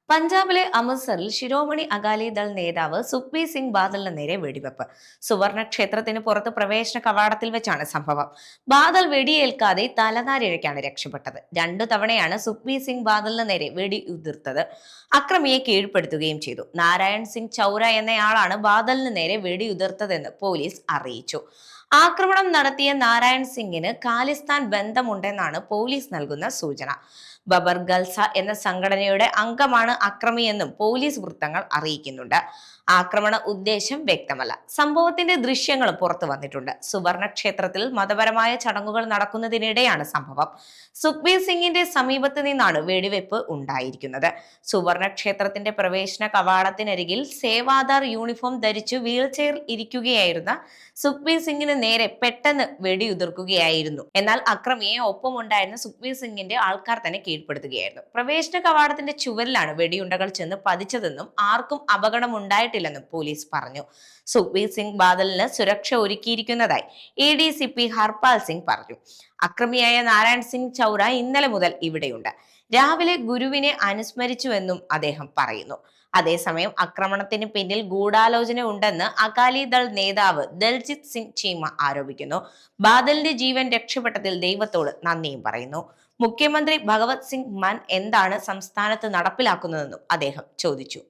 പഞ്ചാബിലെ അമൃത്സറിൽ ശിരോമണി അകാലിദൾ നേതാവ് സുഖ്ബീർ സിംഗ് ബാദലിന് നേരെ വെടിവെപ്പ്. സുവർണ ക്ഷേത്രത്തിന് പുറത്ത് പ്രവേശന കവാടത്തിൽ വെച്ചാണ് സംഭവം. ബാദൽ വെടിയേൽക്കാതെ തലനാരിഴയ്ക്കാണ് രക്ഷപ്പെട്ടത്. 2 തവണയാണ് സുഖ്ബീർ സിംഗ് ബാദലിന് നേരെ വെടിയുതിർത്തത്. അക്രമിയെ കീഴ്പ്പെടുത്തുകയും ചെയ്തു. നാരായൺ സിംഗ് ചൗര എന്നയാളാണ് ബാദലിന് നേരെ വെടിയുതിർത്തതെന്ന് പോലീസ് അറിയിച്ചു. ആക്രമണം നടത്തിയ നാരായൺ സിംഗിന് ഖാലിസ്ഥാൻ ബന്ധമുണ്ടെന്നാണ് പോലീസ് നൽകുന്ന സൂചന. ബബർ ഖൽസ എന്ന സംഘടനയുടെ അംഗമാണ് അക്രമിയെന്നും പോലീസ് വൃത്തങ്ങൾ അറിയിക്കുന്നുണ്ട്. ആക്രമണ ഉദ്ദേശം വ്യക്തമല്ല. സംഭവത്തിന്റെ ദൃശ്യങ്ങളും പുറത്തു വന്നിട്ടുണ്ട്. സുവർണ ക്ഷേത്രത്തിൽ മതപരമായ ചടങ്ങുകൾ നടക്കുന്നതിനിടെയാണ് സംഭവം. സുഖ്ബീർ സിംഗിന്റെ സമീപത്ത് നിന്നാണ് വെടിവെപ്പ് ഉണ്ടായിരിക്കുന്നത്. സുവർണ ക്ഷേത്രത്തിന്റെ പ്രവേശന കവാടത്തിനരികിൽ സേവാദാർ യൂണിഫോം ധരിച്ചു വീൽചെയറിൽ ഇരിക്കുകയായിരുന്ന സുഖ്ബീർ സിംഗിന് നേരെ പെട്ടെന്ന് വെടിയുതിർക്കുകയായിരുന്നു. എന്നാൽ അക്രമിയെ ഒപ്പമുണ്ടായിരുന്ന സുഖ്ബീർ സിംഗിന്റെ ആൾക്കാർ തന്നെ കീഴ്പ്പെടുത്തുകയായിരുന്നു. പ്രവേശന കവാടത്തിന്റെ ചുവരിലാണ് വെടിയുണ്ടകൾ ചെന്ന് പതിച്ചതെന്നും ആർക്കും അപകടം ഉണ്ടായിട്ടില്ലെന്നും പോലീസ് പറഞ്ഞു. സുഖ്ബീർ സിംഗ് ബാദലിന് സുരക്ഷ ഒരുക്കിയിരിക്കുന്നതായി ADCP ഹർപാൽ സിംഗ് പറഞ്ഞു. അക്രമിയായ നാരായൺ സിംഗ് ചൗര ഇന്നലെ മുതൽ ഇവിടെയുണ്ട്. രാവിലെ ഗുരുവിനെ അനുസ്മരിച്ചുവെന്നും അദ്ദേഹം പറയുന്നു. അതേസമയം ആക്രമണത്തിന് പിന്നിൽ ഗൂഢാലോചന ഉണ്ടെന്ന് അകാലിദൾ നേതാവ് ദൽജിത് സിംഗ് ചീമ ആരോപിക്കുന്നു. ബാദലിന്റെ ജീവൻ രക്ഷപ്പെട്ടതിൽ ദൈവത്തോട് നന്ദിയും പറയുന്നു. മുഖ്യമന്ത്രി ഭഗവത് സിംഗ് മാൻ എന്താണ് സംസ്ഥാനത്ത് നടപ്പിലാക്കുന്നതെന്നും അദ്ദേഹം ചോദിച്ചു.